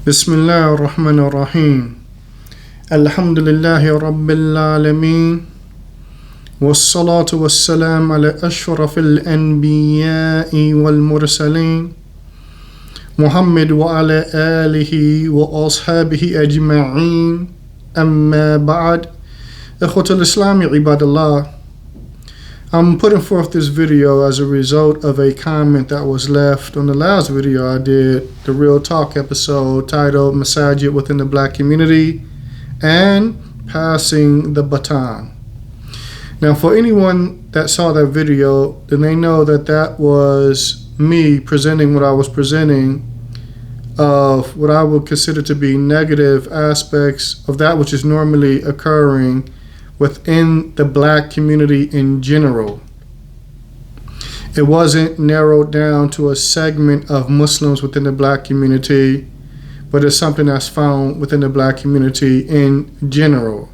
Bismillah ar-Rahman ar-Rahim. Alhamdulillahi Rabbil Alameen. Wassalatu wassalam ala ashrafil anbiya'i wal mursaleen. Muhammad wa ala alihi wa ashabihi ajma'een. Amma ba'd. Ikhwatul Islami ibadallah. I'm putting forth this video as a result of a comment that was left on the last video I did, the Real Talk episode titled Masajid Within the Black Community and Passing the Baton. Now, for anyone that saw that video, then they know that that was me presenting what I was presenting of what I would consider to be negative aspects of that which is normally occurring within the black community in general. It wasn't narrowed down to a segment of Muslims within the black community, but it's something that's found within the black community in general.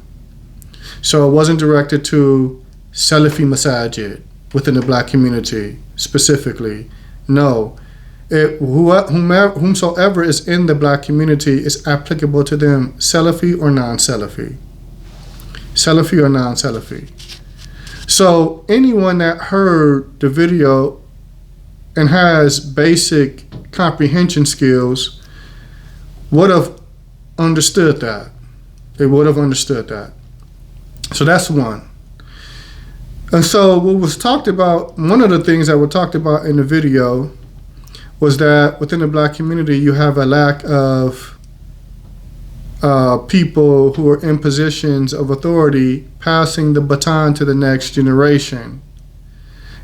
So it wasn't directed to Salafi Masajid within the black community specifically. No, whomsoever is in the black community is applicable to them, Salafi or non-Salafi. Salafi or non-Salafi. So anyone that heard the video and has basic comprehension skills would have understood that. They would have understood that. So that's one. And so what was talked about, one of the things that were talked about in the video was that within the black community you have a lack of people who are in positions of authority passing the baton to the next generation.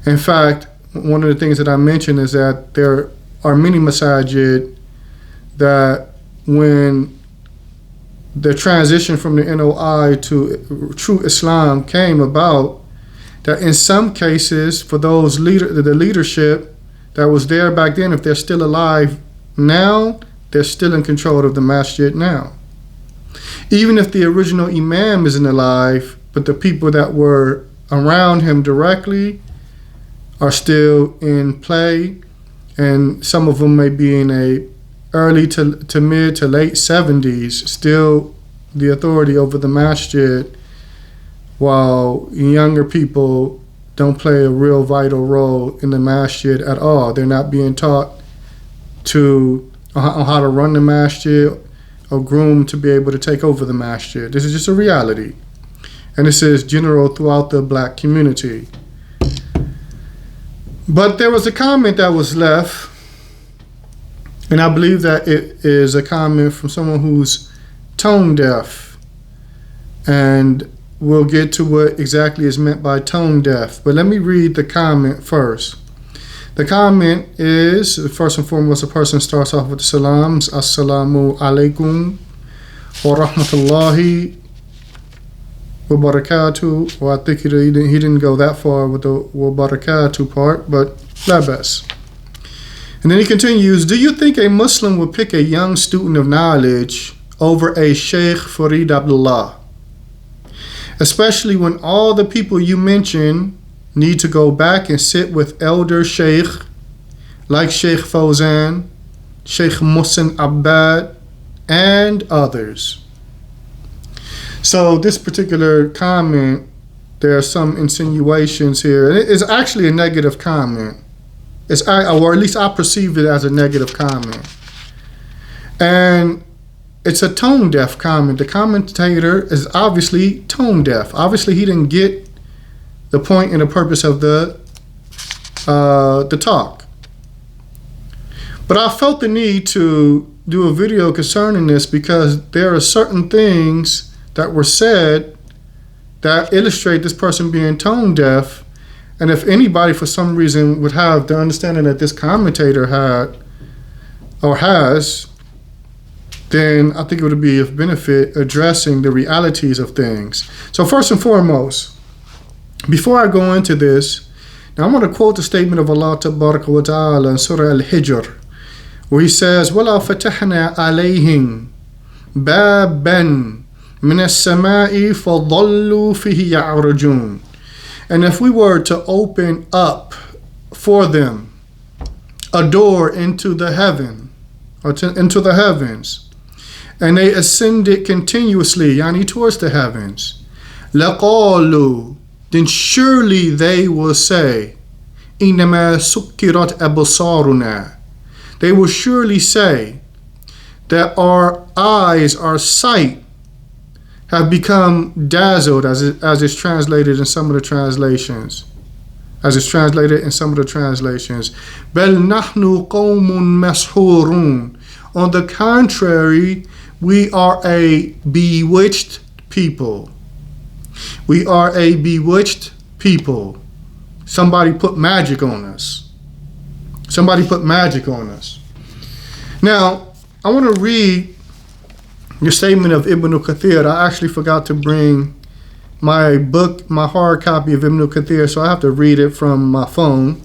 In fact, one of the things that I mentioned is that there are many masajid that when the transition from the NOI to true Islam came about, that in some cases for those the leadership that was there back then, if they're still alive now, they're still in control of the masjid now. Even if the original imam isn't alive, but the people that were around him directly are still in play, and some of them may be in a early to mid to late 70s, still the authority over the masjid, while younger people don't play a real vital role in the masjid at all. They're not being taught on how to run the masjid or groomed to be able to take over the masjid. This is just a reality. And this is general throughout the black community. But there was a comment that was left, and I believe that it is a comment from someone who's tone deaf. And we'll get to what exactly is meant by tone deaf. But let me read the comment first. The comment is, first and foremost, a person starts off with the salams. Assalamu alaikum wa rahmatullahi wa barakatuh. Well, I think he didn't go that far with the wa barakatuh part, but labas. And then he continues, do you think a Muslim would pick a young student of knowledge over a Sheikh Farid Abdullah? Especially when all the people you mention need to go back and sit with elder sheikh like Sheikh Fawzan, Sheikh Muhsin Abbad, and others. So this particular comment, there are some insinuations here. It's actually a negative comment. Or at least I perceive it as a negative comment. And it's a tone deaf comment. The commentator is obviously tone deaf. Obviously he didn't get the point and the purpose of the talk. But I felt the need to do a video concerning this because there are certain things that were said that illustrate this person being tone deaf. And if anybody for some reason would have the understanding that this commentator had or has, then I think it would be of benefit addressing the realities of things. So first and foremost, before I go into this, now I'm going to quote the statement of Allah Tabaraka wa Ta'ala in Surah Al-Hijr, where he says, وَلَا فَتَحْنَا عَلَيْهِمْ بَابًا مِنَ السَّمَاءِ فَضَلُّوا فِيهِ يَعْرُجُونَ. And if we were to open up for them a door into the heaven, into the heavens, and they ascended continuously, yani towards the heavens, لَقَالُوا, then surely they will say, إِنَّمَا سُكِّرَتْ أَبْصَارُنَا, they will surely say that our eyes, our sight, have become dazzled, as it's translated in some of the translations. As it's translated in some of the translations. بَلْ نَحْنُ قَوْمٌ مَسْحُورُونَ. On the contrary, we are a bewitched people. We are a bewitched people. Somebody put magic on us. Somebody put magic on us. Now, I want to read your statement of Ibn Kathir. I actually forgot to bring my book, my hard copy of Ibn Kathir, so I have to read it from my phone.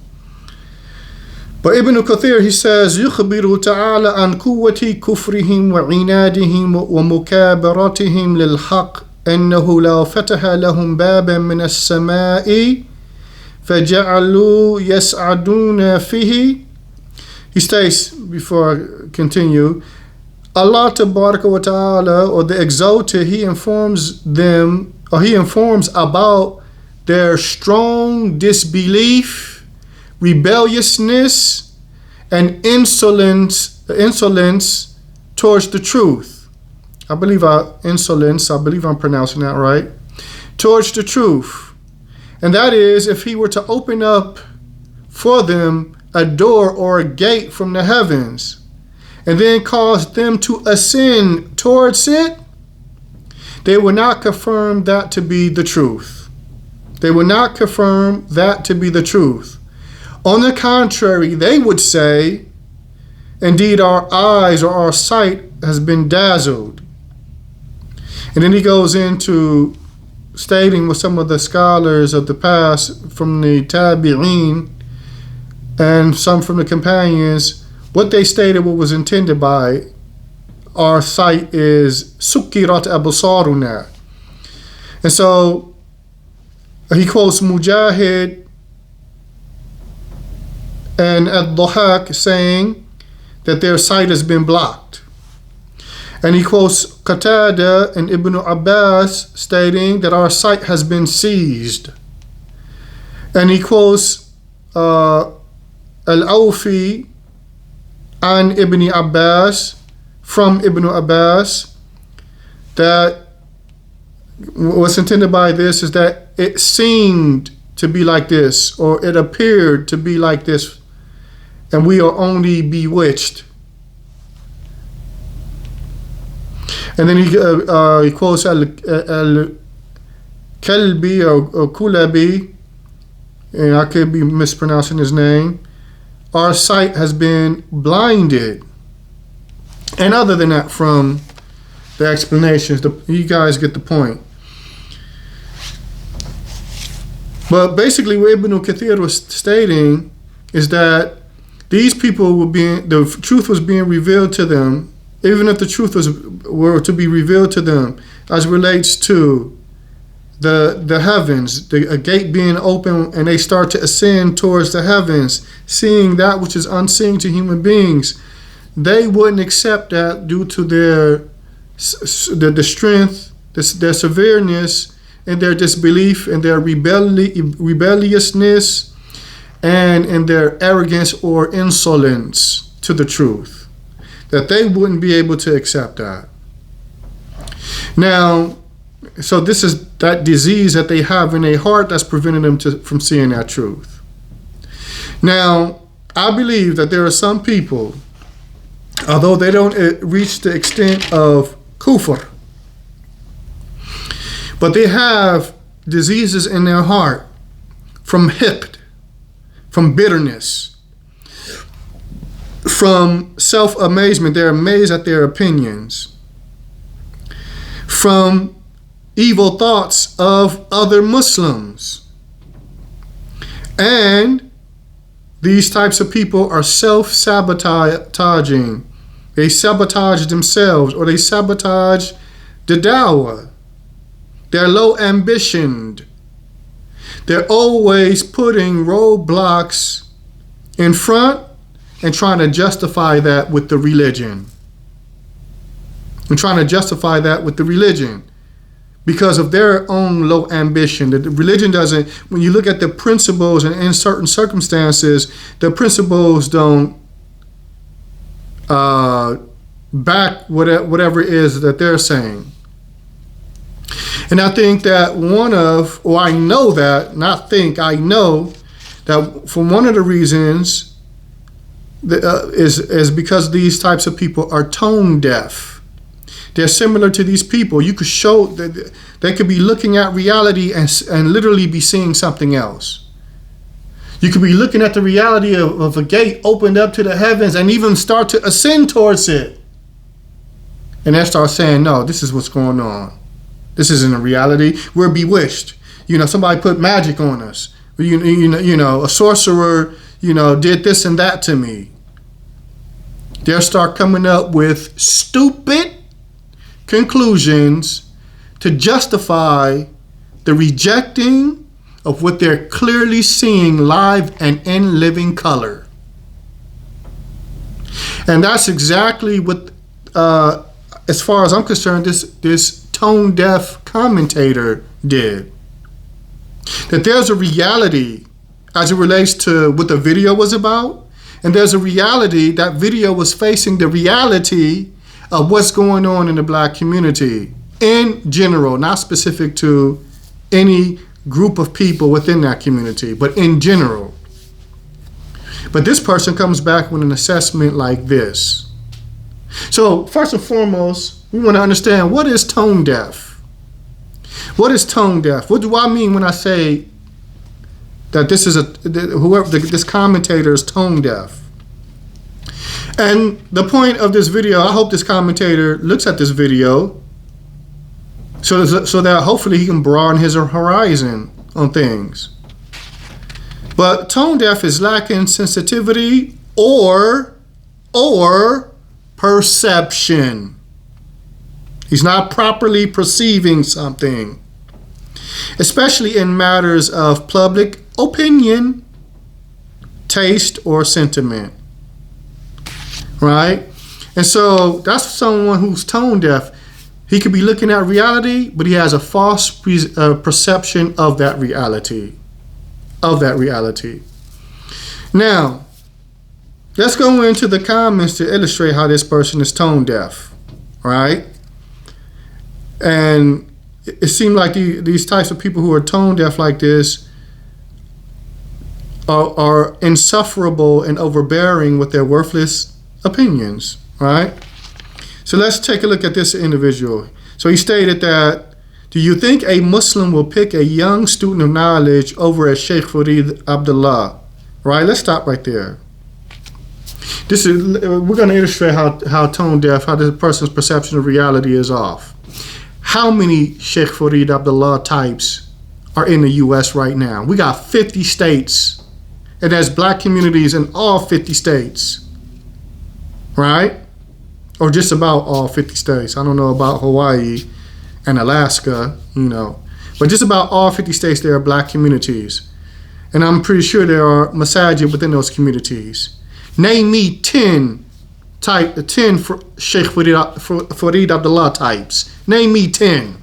But Ibn Kathir, he says, يخبر تعالى عن قوة كفرهم وعنادهم ومكابرتهم للحق أنه لو فتح لهم بابا من السماء فجعلوا يسعدون فيه. He states, before I continue, Allah Tabaraka wa Ta'ala, or the Exalted, He informs them, or He informs about their strong disbelief, rebelliousness, and insolence towards the truth. I believe I'm pronouncing that right. Towards the truth. And that is, if He were to open up for them a door or a gate from the heavens, and then cause them to ascend towards it, they will not confirm that to be the truth. They will not confirm that to be the truth. On the contrary, they would say, indeed, our eyes or our sight has been dazzled. And then he goes into stating with some of the scholars of the past, from the Tabi'een and some from the companions, what they stated, what was intended by our sight is sukkirat absaruna. And so he quotes Mujahid and Ad-Dhahak saying that their sight has been blocked. And he quotes Qatada and Ibn Abbas stating that our sight has been seized. And he quotes Al-Awfi and Ibn Abbas, from Ibn Abbas, that what's intended by this is that it seemed to be like this, or it appeared to be like this, and we are only bewitched. And then he quotes Al-Kalbi or Kulabi, and I could be mispronouncing his name. Our sight has been blinded. And other than that, from the explanations, you guys get the point. But basically what Ibn Kathir was stating is that these people the truth was being revealed to them, even if the truth were to be revealed to them as relates to the heavens, a gate being open, and they start to ascend towards the heavens, seeing that which is unseen to human beings. They wouldn't accept that due to their strength, their severeness, and their disbelief, and their rebelliousness, and in their arrogance or insolence to the truth. That they wouldn't be able to accept that. Now, so this is that disease that they have in their heart that's preventing them from seeing that truth. Now, I believe that there are some people, although they don't reach the extent of kufr, but they have diseases in their heart from hiqd, from bitterness, from self-amazement. They're amazed at their opinions, from evil thoughts of other Muslims. And these types of people are self-sabotaging. They sabotage themselves, or they sabotage the dawah. They're low ambitioned. They're always putting roadblocks in front and trying to justify that with the religion. And trying to justify that with the religion because of their own low ambition. The religion doesn't, when you look at the principles and in certain circumstances, the principles don't back whatever it is that they're saying. And I think that I know that for one of the reasons is because these types of people are tone deaf. They're similar to these people. You could show that they could be looking at reality and literally be seeing something else. You could be looking at the reality of a gate opened up to the heavens and even start to ascend towards it. And they start saying, no, this is what's going on. This isn't a reality. We're bewitched. Somebody put magic on us. A sorcerer, did this and that to me. They'll start coming up with stupid conclusions to justify the rejecting of what they're clearly seeing live and in living color. And that's exactly what, as far as I'm concerned, this tone deaf commentator did. That there's a reality as it relates to what the video was about, and there's a reality, that video was facing the reality of what's going on in the black community in general, not specific to any group of people within that community, but in general. But this person comes back with an assessment like this. So first and foremost, we want to understand, what is tone deaf? What is tone deaf? What do I mean when I say that this commentator is tone deaf? And the point of this video, I hope this commentator looks at this video so that hopefully he can broaden his horizon on things. But tone deaf is lacking sensitivity or perception. He's not properly perceiving something, especially in matters of public opinion, taste, or sentiment. Right? And so that's someone who's tone deaf. He could be looking at reality, but he has a false perception of that reality. Now, let's go into the comments to illustrate how this person is tone deaf. Right? And it seemed like these types of people who are tone deaf like this are insufferable and overbearing with their worthless opinions, right? So let's take a look at this individual. So he stated that, do you think a Muslim will pick a young student of knowledge over a Sheikh Farid Abdullah? Right, let's stop right there. We're going to illustrate how tone deaf, how this person's perception of reality is off. How many Sheikh Farid Abdullah types are in the U.S. right now? We got 50 states, and there's black communities in all 50 states. Right? Or just about all 50 states. I don't know about Hawaii and Alaska, But just about all 50 states, there are black communities. And I'm pretty sure there are masajid within those communities. Name me 10 for Sheikh Farid Abdullah types. Name me 10.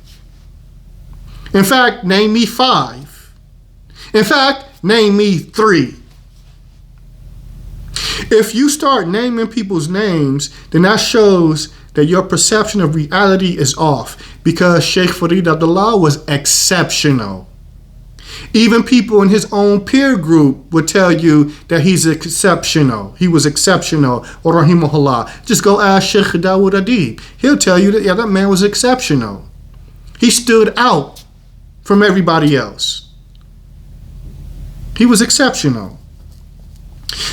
In fact, name me 5. In fact, name me 3. If you start naming people's names, then that shows that your perception of reality is off, because Sheikh Farid Abdullah was exceptional. Even people in his own peer group would tell you that he's exceptional. He was exceptional. Or rahimahullah. Just go ask Sheikh Dawood Adib. He'll tell you that, that man was exceptional. He stood out from everybody else. He was exceptional.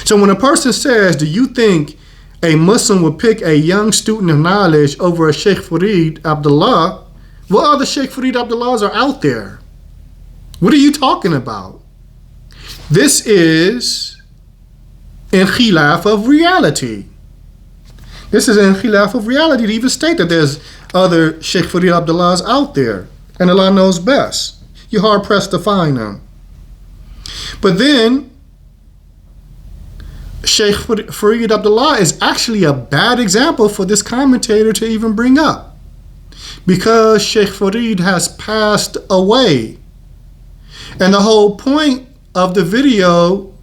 So when a person says, do you think a Muslim would pick a young student of knowledge over a Sheikh Farid Abdullah? What other Sheikh Farid Abdullahs are out there? What are you talking about? This is in khilaf of reality. This is in khilaf of reality to even state that there's other Sheikh Farid Abdullahs out there. And Allah knows best. You're hard pressed to find them. But then, Sheikh Farid Abdullah is actually a bad example for this commentator to even bring up, because Sheikh Farid has passed away. And the whole point of the video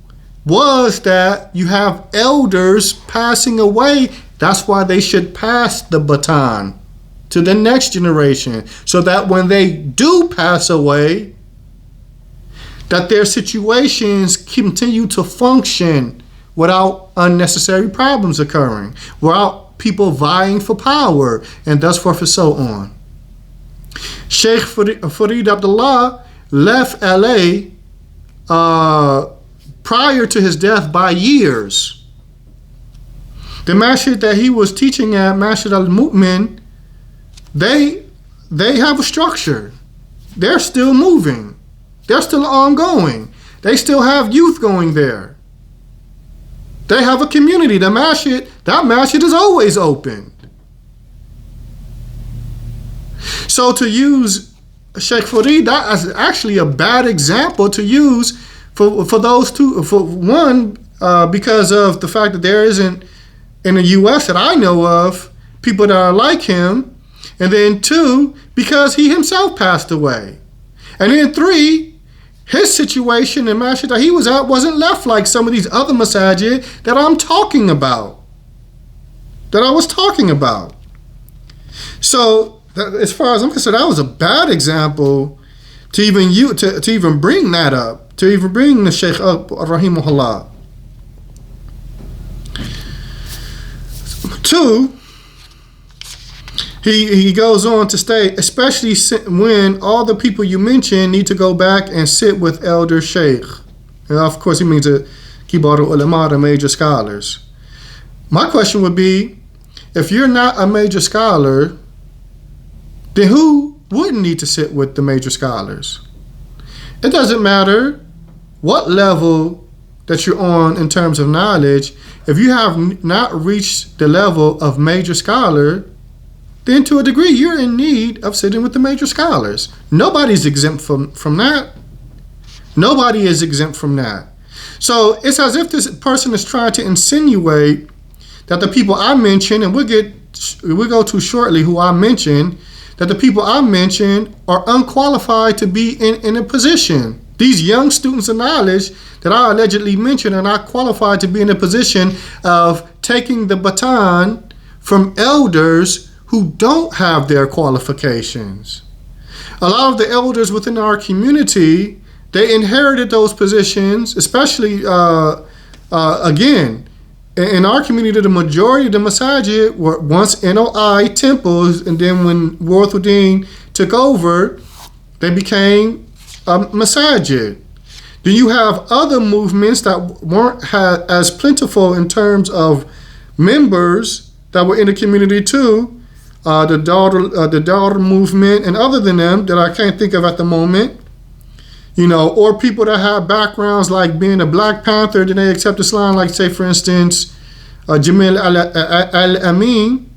was that you have elders passing away. That's why they should pass the baton to the next generation, so that when they do pass away, that their situations continue to function without unnecessary problems occurring, without people vying for power, and thus forth and so on. Sheikh Farid Abdullah left LA prior to his death by years. The masjid that he was teaching at, Masjid al-Mu'min, they have a structure. They're still moving. They're still ongoing. They still have youth going there. They have a community. That masjid is always open. So to use Sheikh Farid, that is actually a bad example to use for those two. For one, because of the fact that there isn't in the U.S. that I know of people that are like him. And then two, because he himself passed away. And then three, his situation in masjid that he was at wasn't left like some of these other masajid that I'm talking about, that I was talking about. So as far as I'm concerned, that was a bad example to even bring that up, to even bring the Shaykh up, rahimahullah. Two, he goes on to state, especially when all the people you mentioned need to go back and sit with elder sheikh. And of course, he means kibar ulama, the major scholars. My question would be, if you're not a major scholar, then who wouldn't need to sit with the major scholars? It doesn't matter what level that you're on in terms of knowledge. If you have not reached the level of major scholar, then to a degree you're in need of sitting with the major scholars. Nobody's exempt from that. Nobody is exempt from that. So it's as if this person is trying to insinuate that the people I mentioned, and we'll go to shortly who I mentioned, that the people I mentioned are unqualified to be in a position. These young students of knowledge that I allegedly mentioned are not qualified to be in a position of taking the baton from elders who don't have their qualifications. A lot of the elders within our community, they inherited those positions, especially, again, in our community, the majority of the masajid were once NOI temples, and then when Warthuddin took over, they became masajid. Then you have other movements that weren't as plentiful in terms of members that were in the community too. The daughter movement, and other than them that I can't think of at the moment, or people that have backgrounds like being a Black Panther, then they accept Islam, like say for instance, Jamil al-Amin.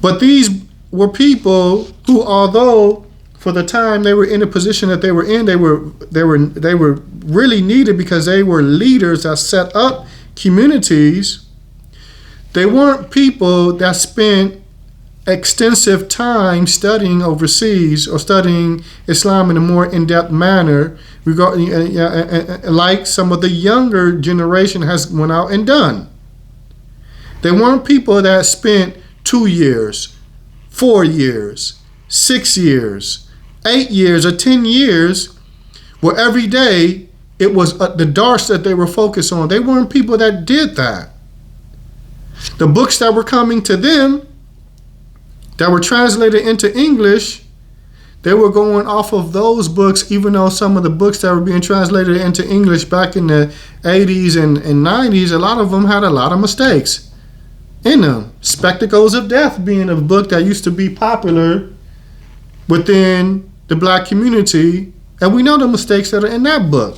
But these were people who, although for the time they were in the position that they were in, they were really needed because they were leaders that set up communities. They weren't people that spent extensive time studying overseas or studying Islam in a more in-depth manner, like some of the younger generation has went out and done. They weren't people that spent 2 years, 4 years, 6 years, 8 years, or 10 years, where every day it was the dars that they were focused on. They weren't people that did that. The books that were coming to them, that were translated into English, they were going off of those books, even though some of the books that were being translated into English back in the 80s and 90s, a lot of them had a lot of mistakes in them. Spectacles of Death being a book that used to be popular within the Black community, and we know the mistakes that are in that book,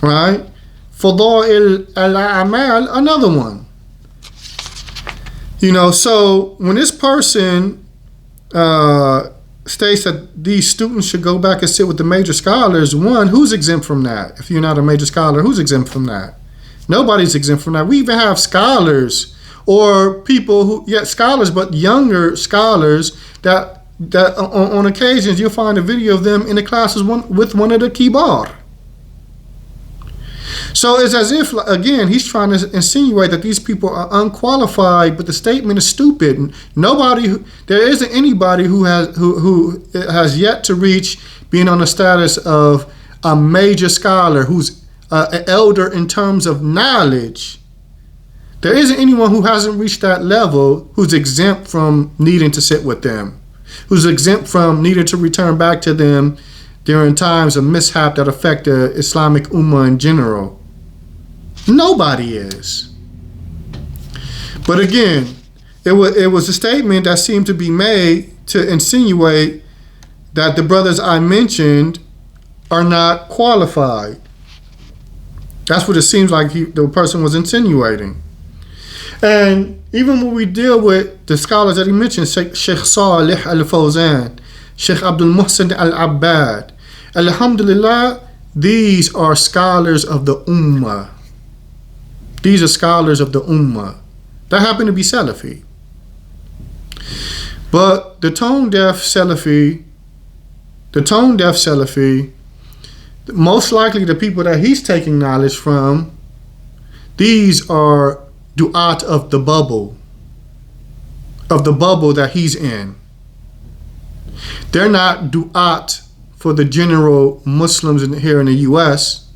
right? Fadail al-Amal, another one. So when this person states that these students should go back and sit with the major scholars, one, who's exempt from that? If you're not a major scholar, who's exempt from that? Nobody's exempt from that. We even have scholars or people who, scholars, but younger scholars that on occasions you'll find a video of them in the classes with one of the kibar. So it's as if, again, he's trying to insinuate that these people are unqualified, but the statement is stupid. There isn't anybody who has yet to reach being on the status of a major scholar who's an elder in terms of knowledge. There isn't anyone who hasn't reached that level who's exempt from needing to sit with them, who's exempt from needing to return back to them during times of mishap that affect the Islamic Ummah in general. Nobody is. But again, it was a statement that seemed to be made to insinuate that the brothers I mentioned are not qualified. That's what it seems like the person was insinuating. And even when we deal with the scholars that he mentioned, Sheikh Salih al-Fawzan, Sheikh Abdul Muhsin al-Abbad, alhamdulillah, these are scholars of the Ummah. These are scholars of the Ummah. That happen to be Salafi. But the tone-deaf Salafi, most likely the people that he's taking knowledge from, these are du'at of the bubble that he's in. They're not du'at for the general Muslims here in the US.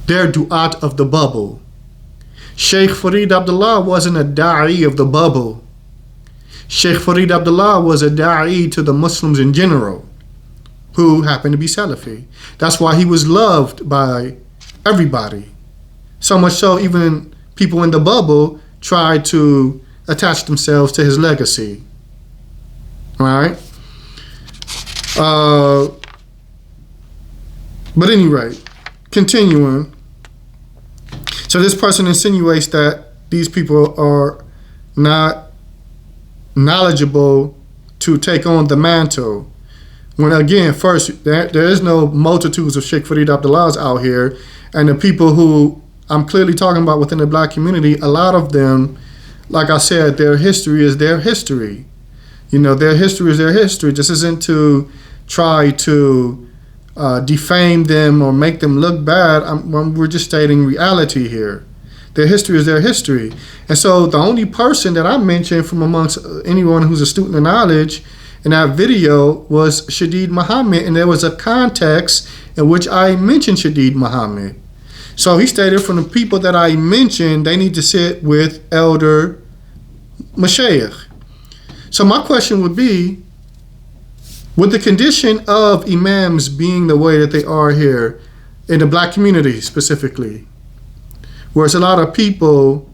They're du'at of the bubble. Sheikh Farid Abdullah wasn't a da'i of the bubble. Sheikh Farid Abdullah was a da'i to the Muslims in general who happened to be Salafi. That's why he was loved by everybody. So much so even people in the bubble tried to attach themselves to his legacy. All right? But anyway, continuing. So this person insinuates that these people are not knowledgeable to take on the mantle. When again, first, there is no multitudes of Sheikh Farid Abdullahs out here. And the people who I'm clearly talking about within the black community, a lot of them, like I said, their history is their history. You know, their history is their history. This isn't to try to defame them or make them look bad. We're just stating reality here. Their history is their history. And so the only person that I mentioned from amongst anyone who's a student of knowledge in that video was Shadid Muhammad, and there was a context in which I mentioned Shadid Muhammad. So he stated from the people that I mentioned, they need to sit with elder mashayikh. So my question would be, with the condition of imams being the way that they are here in the black community specifically, where it's a lot of people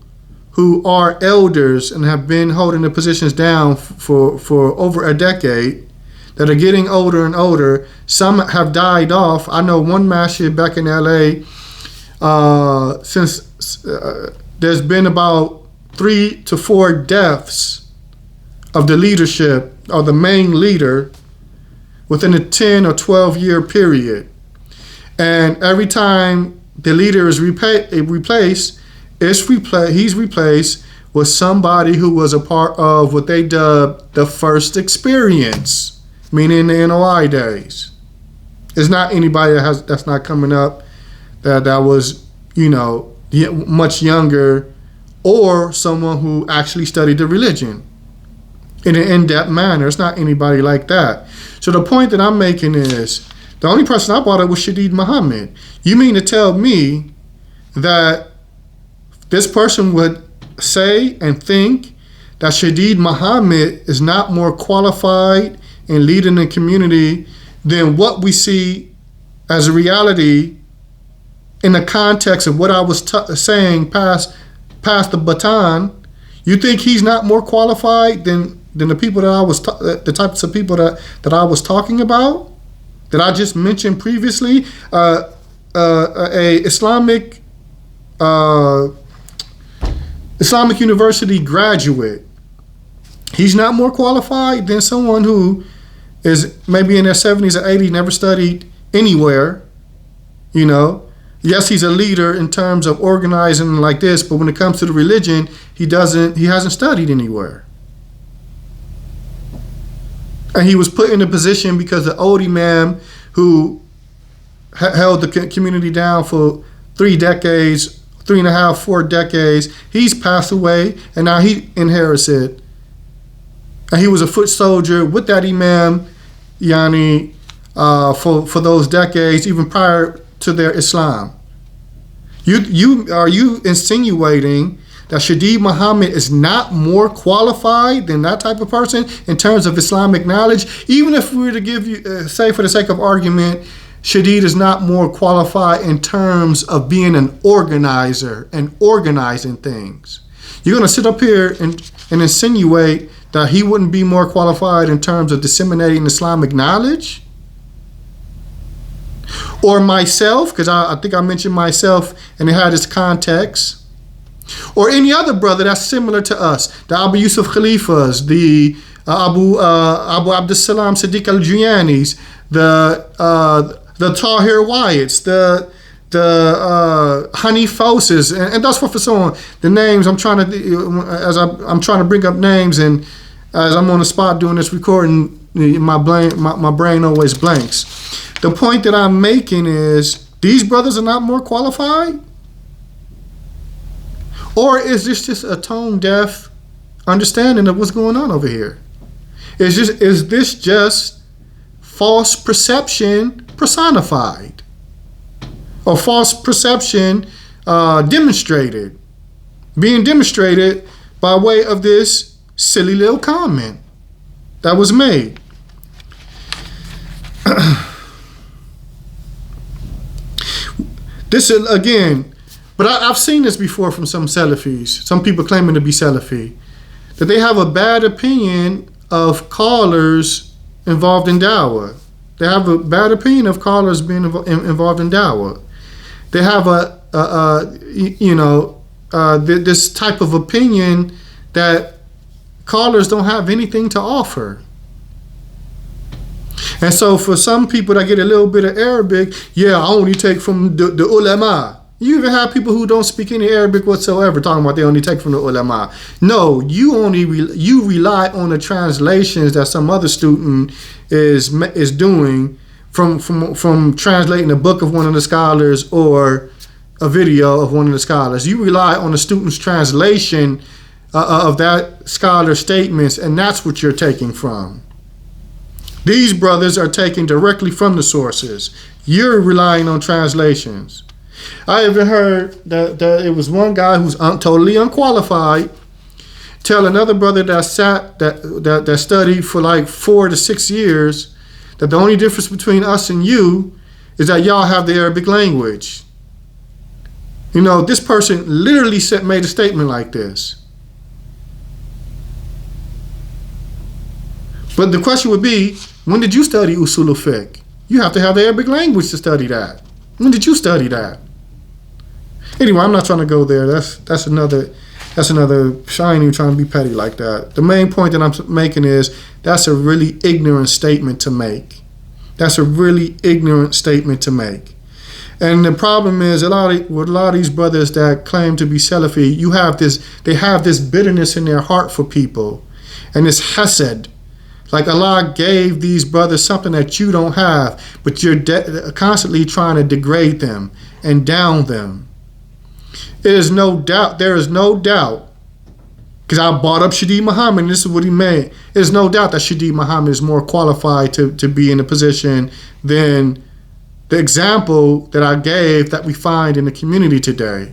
who are elders and have been holding the positions down for over a decade, that are getting older and older. Some have died off. I know one masjid back in LA, since there's been about 3 to 4 deaths of the leadership or the main leader within a 10 or 12 year period. And every time the leader is replaced, he's replaced with somebody who was a part of what they dubbed the first experience, meaning the NOI days. It's not anybody that's not coming up that was, much younger, or someone who actually studied the religion in an in-depth manner. It's not anybody like that. So the point that I'm making is, the only person I brought up was Shadid Muhammad. You mean to tell me that this person would say and think that Shadid Muhammad is not more qualified in leading the community than what we see as a reality in the context of what I was saying past the baton? You think he's not more qualified than the people that I was the types of people that I was talking about, that I just mentioned previously? A Islamic University graduate, he's not more qualified than someone who is maybe in their 70s or 80s, never studied anywhere, Yes, he's a leader in terms of organizing like this, but when it comes to the religion, he hasn't studied anywhere. And he was put in a position because the old imam who held the community down for 3 decades, 3.5, 4 decades, he's passed away, and now he inherits it. And he was a foot soldier with that imam, for those decades, even prior to their Islam. Are you insinuating that Shadeed Muhammad is not more qualified than that type of person in terms of Islamic knowledge? Even if we were to give you, say for the sake of argument, Shadeed is not more qualified in terms of being an organizer and organizing things. You're going to sit up here and insinuate that he wouldn't be more qualified in terms of disseminating Islamic knowledge? Or myself, because I think I mentioned myself and it had its context. Or any other brother that's similar to us, the Abu Yusuf Khalifas, the Abu Abdus Salam Siddiq al-Juyanis, the Tahir Wyatts, the Hanif Foses, and that's what for so on. The names I'm trying to bring up names, and as I'm on the spot doing this recording, my brain always blanks. The point that I'm making is these brothers are not more qualified? Or is this just a tone deaf understanding of what's going on over here? Is this just false perception personified? Or false perception being demonstrated by way of this silly little comment that was made? This is, again, but I've seen this before from some Salafis, some people claiming to be Salafi, that they have a bad opinion of callers involved in dawah. They have a bad opinion of callers being involved in dawah. They have this type of opinion that callers don't have anything to offer. And so for some people that get a little bit of Arabic, I only take from the ulama. You even have people who don't speak any Arabic whatsoever talking about they only take from the ulama. No, you rely on the translations that some other student is doing from translating a book of one of the scholars or a video of one of the scholars. You rely on the student's translation of that scholar's statements, and that's what you're taking from. These brothers are taking directly from the sources. You're relying on translations. I even heard that it was one guy who's totally unqualified tell another brother that studied for like 4 to 6 years that the only difference between us and you is that y'all have the Arabic language. This person literally made a statement like this. But the question would be, when did you study usul al-fiqh? You have to have the Arabic language to study that. When did you study that? Anyway, I'm not trying to go there. That's another. I ain't even trying to be petty like that. The main point that I'm making is that's a really ignorant statement to make. That's a really ignorant statement to make. And the problem is with a lot of these brothers that claim to be Salafi, they have this bitterness in their heart for people, and this hasad. Like Allah gave these brothers something that you don't have, but you're constantly trying to degrade them and down them. There is no doubt, because I brought up Shadeed Muhammad, and this is what he made. There's no doubt that Shadeed Muhammad is more qualified to be in a position than the example that I gave that we find in the community today.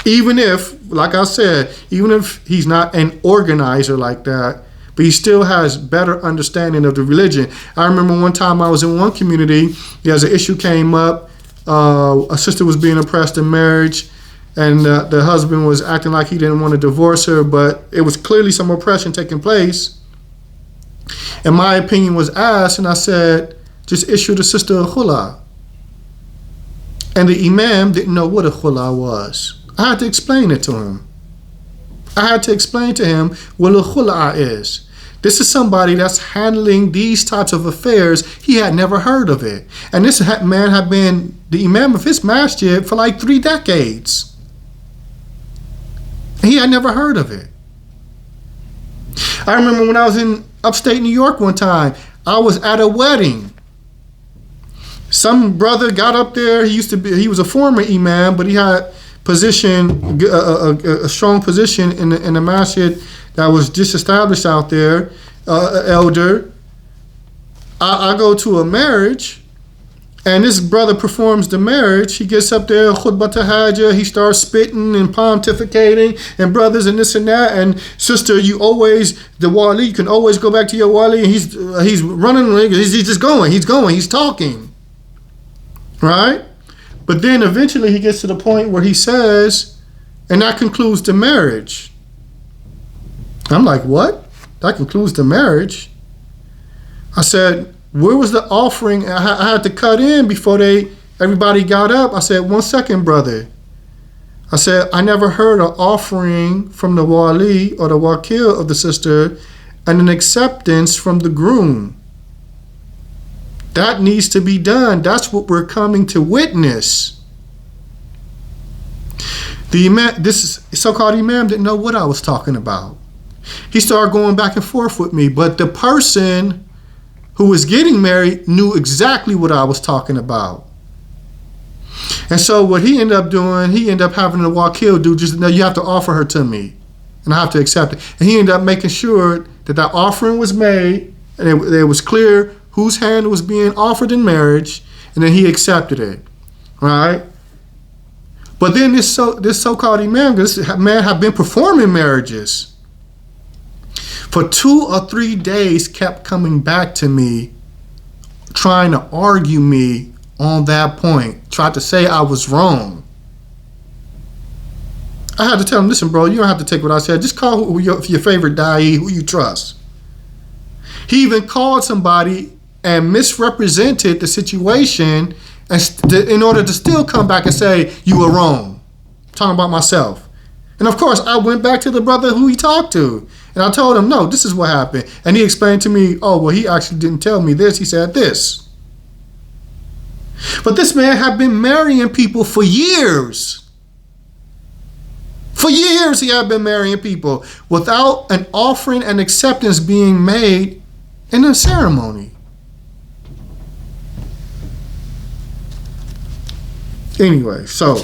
Even if, like I said, even if he's not an organizer like that, but he still has better understanding of the religion. I remember one time I was in one community, as an issue came up, a sister was being oppressed in marriage, and the husband was acting like he didn't want to divorce her, but it was clearly some oppression taking place. And my opinion was asked, and I said, just issue the sister a khula. And the imam didn't know what a khula was. I had to explain it to him. I had to explain to him what a khula is. This is somebody that's handling these types of affairs. He had never heard of it. And this man had been the imam of his masjid for like 3 decades. He had never heard of it. I remember when I was in upstate New York one time, I was at a wedding. Some brother got up there. He was a former imam, but he had a strong position in the masjid that was disestablished out there, elder. I go to a marriage, and this brother performs the marriage. He gets up there, khutbah tahajjud, he starts spitting and pontificating, and brothers and this and that, and sister, the wali, you can always go back to your wali, and he's running, he's just going, he's talking. Right? But then eventually he gets to the point where he says, and that concludes the marriage. I'm like, what? That concludes the marriage? I said, where was the offering? I had to cut in before everybody got up. I said, 1 second, brother. I said, I never heard an offering from the wali or the wakil of the sister and an acceptance from the groom. That needs to be done. That's what we're coming to witness. The imam, this so-called imam, didn't know what I was talking about. He started going back and forth with me, but the person who was getting married knew exactly what I was talking about. And so what he ended up doing, he ended up having the wakil do just, no, you have to offer her to me, and I have to accept it. And he ended up making sure that offering was made, and it was clear whose hand was being offered in marriage, and then he accepted it, right? But then this so-called imam, this man had been performing marriages for 2 or 3 days, kept coming back to me, trying to argue me on that point, tried to say I was wrong. I had to tell him, listen, bro, you don't have to take what I said. Just call your favorite da'i, who you trust. He even called somebody and misrepresented the situation in order to still come back and say, you were wrong. I'm talking about myself. And of course, I went back to the brother who he talked to. And I told him, no, this is what happened. And he explained to me, oh, well, he actually didn't tell me this. He said this. But this man had been marrying people for years. For years he had been marrying people without an offering and acceptance being made in a ceremony. Anyway, so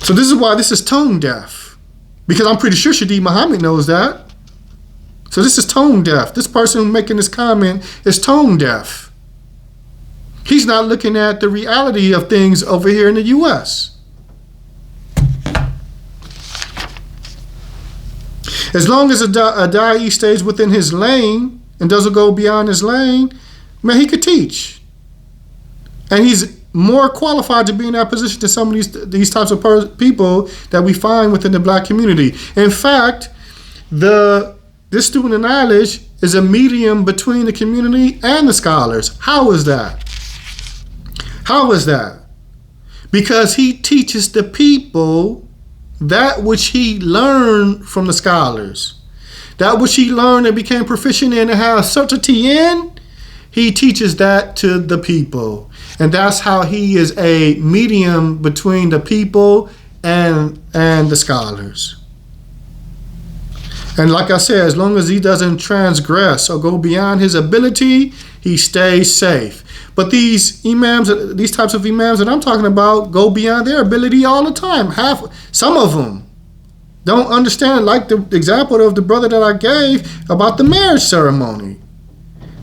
this is why this is tone deaf. Because I'm pretty sure Shadeed Muhammad knows that. So this is tone deaf. This person making this comment is tone deaf. He's not looking at the reality of things over here in the U.S. As long as a da'i stays within his lane and doesn't go beyond his lane, man, he could teach. And he's more qualified to be in that position than some of these types of people that we find within the black community. In fact, this student of knowledge is a medium between the community and the scholars. How is that? How is that? Because he teaches the people that which he learned from the scholars. That which he learned and became proficient in and has certainty in, he teaches that to the people. And that's how he is a medium between the people and the scholars. And like I said, as long as he doesn't transgress or go beyond his ability, he stays safe. But these imams, these types of imams that I'm talking about, go beyond their ability all the time. Some of them don't understand, like the example of the brother that I gave about the marriage ceremony.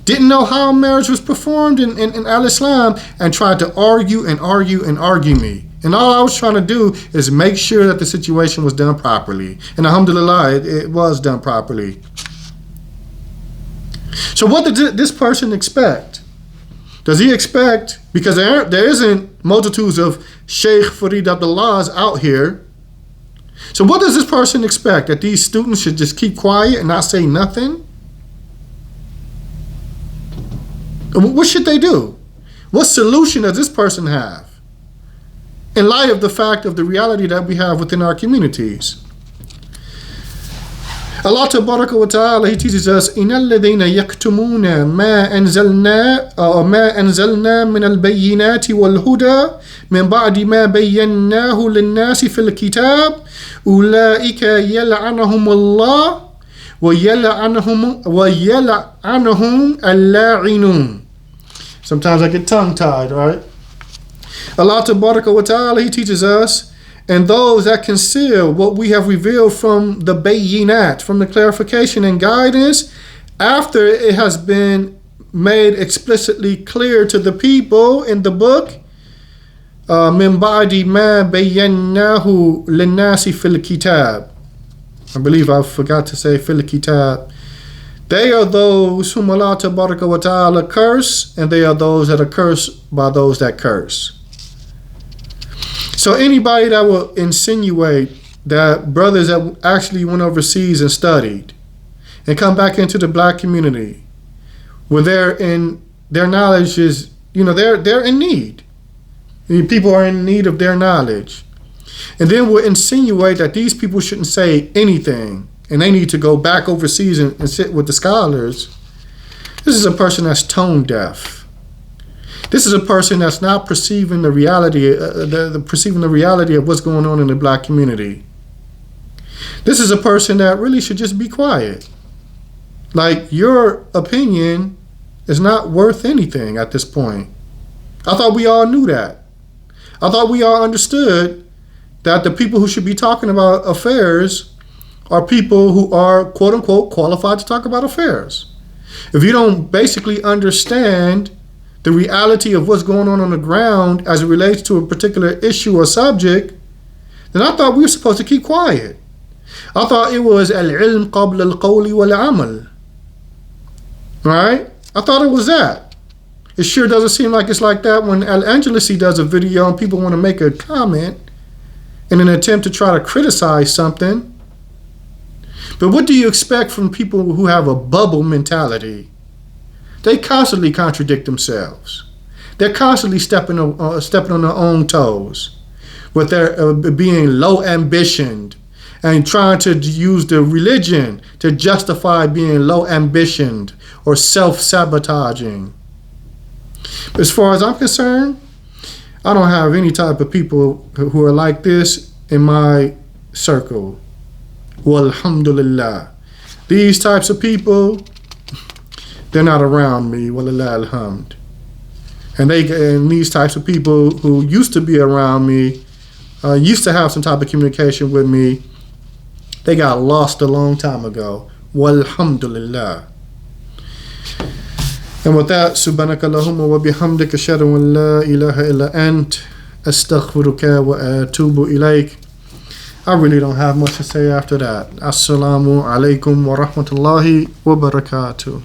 Didn't know how marriage was performed in al-Islam and tried to argue me. And all I was trying to do is make sure that the situation was done properly. And alhamdulillah, it was done properly. So what did this person expect? Does he expect, because there isn't multitudes of Sheikh Farid Abdullahs out here. So what does this person expect? That these students should just keep quiet and not say nothing? What should they do? What solution does this person have in light of the fact of the reality that we have within our communities? Allah Tabaraka wa Ta'ala, He teaches us, إِنَ الَّذِينَ يَكْتُمُونَ مَا أَنزَلْنَا مِنَ الْبَيِّنَاتِ وَالْهُدَى مِنْ بَعْدِ مَا بَيَّنَّاهُ لِلنَّاسِ فِي الْكِتَابِ أُولَٰئِكَ يَلْعَنُهُمُ اللَّهُ وَيَلْعَنُهُمُ اللاعنون. Sometimes I get tongue-tied, right? Allah Tabaraka wa Ta'ala, He teaches us, and those that conceal what we have revealed from the bayinat, from the clarification and guidance, after it has been made explicitly clear to the people in the book, min ba'di ma bayyanahu linnasi fil kitab. I believe I forgot to say fil kitab. They are those whom Allah Tabaraka wa Ta'ala curse, and they are those that are cursed by those that curse. So anybody that will insinuate that brothers that actually went overseas and studied and come back into the black community, where their knowledge is, they're in need. People are in need of their knowledge. And then will insinuate that these people shouldn't say anything and they need to go back overseas and sit with the scholars. This is a person that's tone deaf. This is a person that's not perceiving the reality, perceiving the reality of what's going on in the black community. This is a person that really should just be quiet. Like, your opinion is not worth anything at this point. I thought we all knew that. I thought we all understood that the people who should be talking about affairs are people who are, quote unquote, qualified to talk about affairs. If you don't basically understand the reality of what's going on the ground as it relates to a particular issue or subject, then I thought we were supposed to keep quiet. I thought it was al-ilm qabla al-qawli wal-amal. Right? I thought it was that. It sure doesn't seem like it's like that when ALanjelesi does a video and people want to make a comment in an attempt to try to criticize something. But what do you expect from people who have a bubble mentality? They constantly contradict themselves. They're constantly stepping on their own toes with their being low ambitioned and trying to use the religion to justify being low ambitioned or self-sabotaging. As far as I'm concerned, I don't have any type of people who are like this in my circle. Walhamdulillah. These types of people, they're not around me. Walillah alhamd. And these types of people who used to be around me, used to have some type of communication with me, they got lost a long time ago. Walhamdulillah. And with that, subhanaka Allahumma wa bihamdika ashhadu an la ilaha illa ant astaghfiruka wa atubu ilayk. I really don't have much to say after that. Assalamu alaikum wa rahmatullahi wa barakatuh.